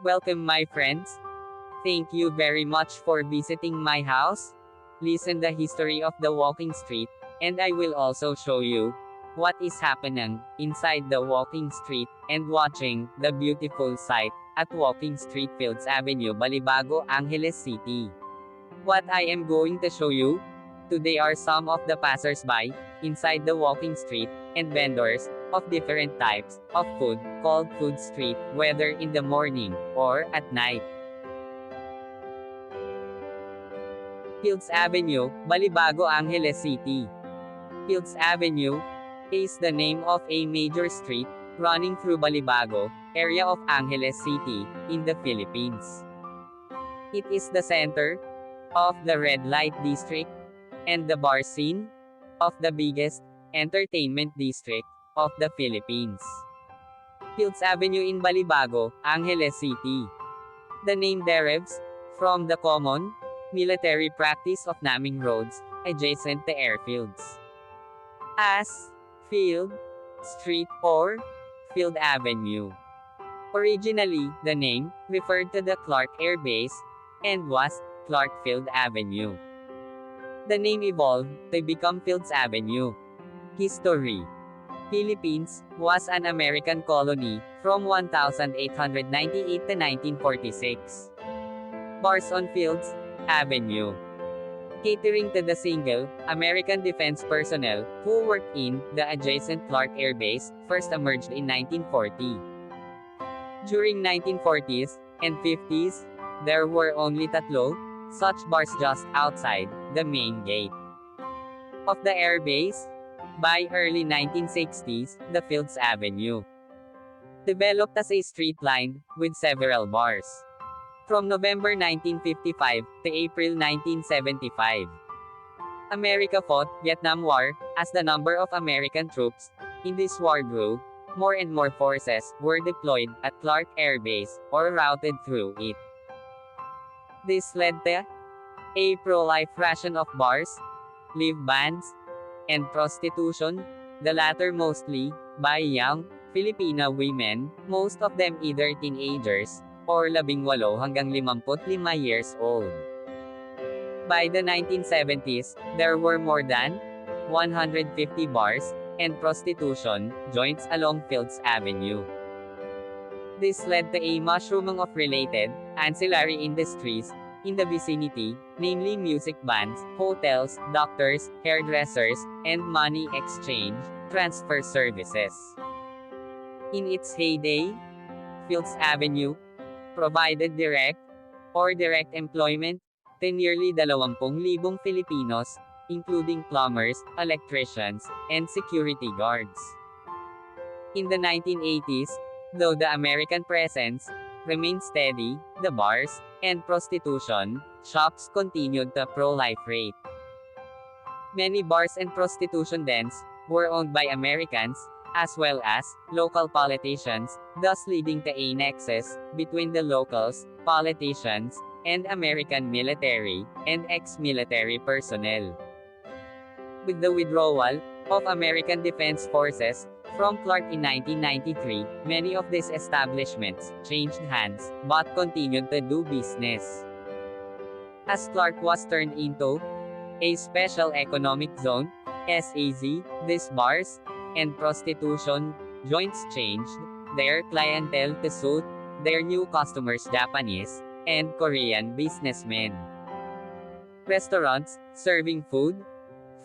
Welcome my friends. Thank you very much for visiting my house. Listen the history of the walking street, and I will also show you what is happening inside the walking street, and watching the beautiful sight at Walking Street Fields Avenue, Balibago, Angeles City. What I am going to show you today are some of the passers-by inside the walking street, and vendors of different types of food called food street, whether in the morning or at night. Fields Avenue, Balibago, Angeles City. Fields Avenue is the name of a major street running through Balibago area of Angeles City in the Philippines. It is the center of the red light district and the bar scene of the biggest entertainment district of the Philippines. Fields Avenue in Balibago, Angeles City. The name derives from the common military practice of naming roads adjacent to airfields as Field Street or Field Avenue. Originally, the name referred to the Clark Air Base and was Clark Field Avenue. The name evolved to become Fields Avenue. History. Philippines was an American colony from 1898 to 1946. Bars on Fields Avenue. Catering to the single American defense personnel who worked in the adjacent Clark Air Base, first emerged in 1940. During 1940s and 50s, there were only tatlo such bars just outside the main gate of the air base. By early 1960s, the Fields Avenue developed as a street lined with several bars. From November 1955 to April 1975, America fought Vietnam War. As the number of American troops in this war grew, more and more forces were deployed at Clark Air Base or routed through it. This led to a pro-life ration of bars, live bans, and prostitution, the latter mostly by young Filipina women, most of them either teenagers or 18 hanggang 55 years old. By the 1970s, there were more than 150 bars and prostitution joints along Fields Avenue. This led to a mushrooming of related ancillary industries in the vicinity, namely music bands, hotels, doctors, hairdressers, and money exchange transfer services. In its heyday, Fields Avenue provided direct or direct employment to nearly 20,000 Filipinos, including plumbers, electricians, and security guards. In the 1980s, though the American presence remained steady, the bars and prostitution shops continued the pro-life rate. Many bars and prostitution dens were owned by Americans, as well as local politicians, thus leading to a nexus between the locals, politicians, and American military and ex-military personnel. With the withdrawal of American Defense Forces from Clark in 1993, many of these establishments changed hands, but continued to do business. As Clark was turned into a Special Economic Zone, SEZ, these bars and prostitution joints changed their clientele to suit their new customers, Japanese and Korean businessmen. Restaurants serving food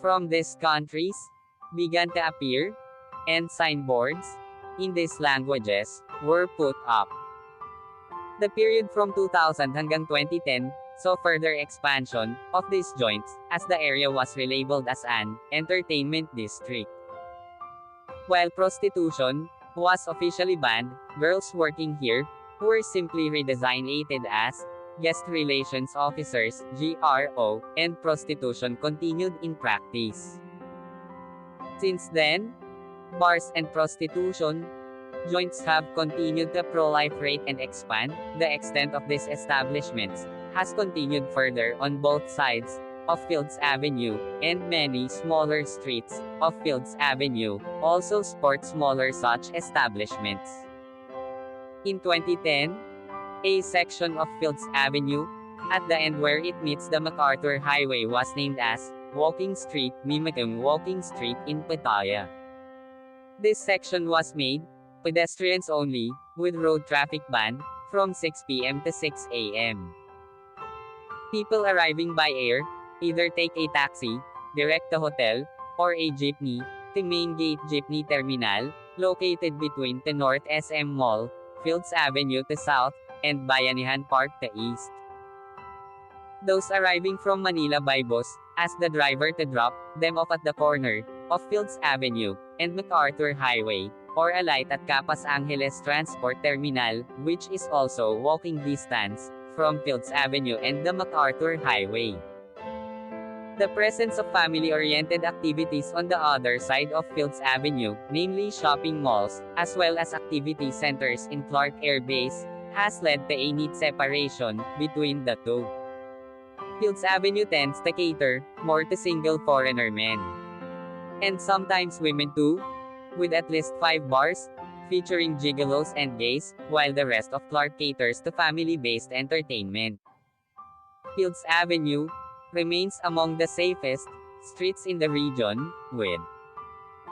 from these countries began to appear, and signboards in these languages were put up. The period from 2000 hanggang 2010 saw further expansion of these joints, as the area was relabeled as an entertainment district. While prostitution was officially banned, girls working here were simply redesignated as guest relations officers, GRO, and prostitution continued in practice. Since then, bars and prostitution joints have continued to pro-life rate and expand. The extent of these establishments has continued further on both sides of Fields Avenue, and many smaller streets of Fields Avenue also sport smaller such establishments. In 2010, A section of Fields Avenue, at the end where it meets the MacArthur Highway, was named as Walking Street, mimicking Walking Street in Pattaya. This section was made pedestrians only, with road traffic ban, from 6 p.m. to 6 a.m. People arriving by air either take a taxi, direct to hotel, or a jeepney, to Main Gate Jeepney Terminal, located between the North SM Mall, Fields Avenue to South, and Bayanihan Park to East. Those arriving from Manila by bus, ask the driver to drop them off at the corner of Fields Avenue and MacArthur Highway, or alight at Capas Angeles Transport Terminal, which is also walking distance from Fields Avenue and the MacArthur Highway. The presence of family-oriented activities on the other side of Fields Avenue, namely shopping malls, as well as activity centers in Clark Air Base, has led to a neat separation between the two. Fields Avenue tends to cater more to single foreigner men, and sometimes women too, with at least 5 bars, featuring gigolos and gays, while the rest of Clark caters to family-based entertainment. Fields Avenue remains among the safest streets in the region, with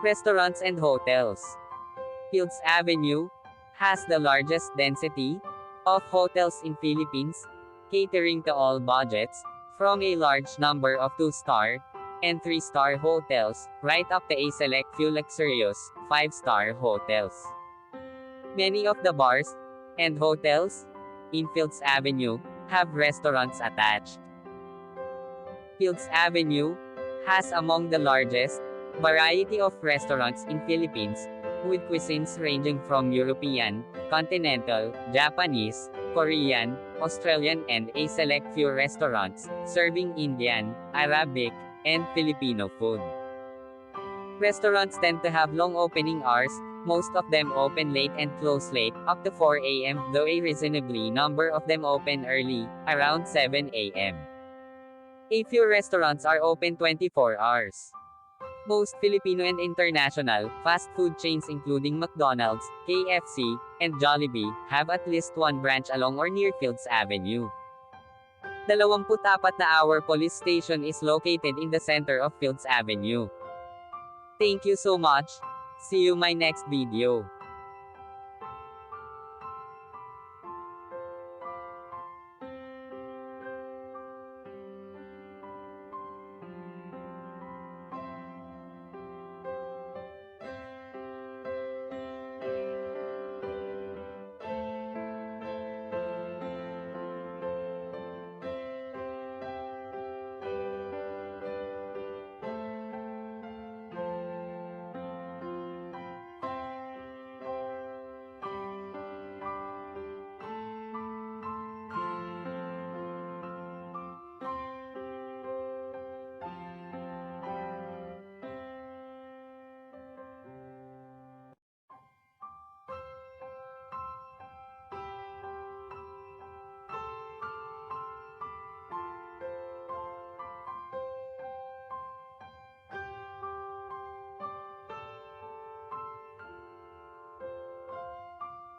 restaurants and hotels. Fields Avenue has the largest density of hotels in Philippines, catering to all budgets, from a large number of 2-star and 3-star hotels, right up to a select few luxurious 5-star hotels. Many of the bars and hotels in Fields Avenue have restaurants attached. Fields Avenue has among the largest variety of restaurants in Philippines, with cuisines ranging from European, continental, Japanese, Korean, Australian, and a select few restaurants serving Indian, Arabic, and Filipino food. Restaurants tend to have long opening hours, most of them open late and close late, up to 4 a.m., though a reasonably number of them open early, around 7 a.m. A few restaurants are open 24 hours. Most Filipino and international fast food chains including McDonald's, KFC, and Jollibee have at least one branch along or near Fields Avenue. 24-hour police station is located in the center of Fields Avenue. Thank you so much. See you my next video.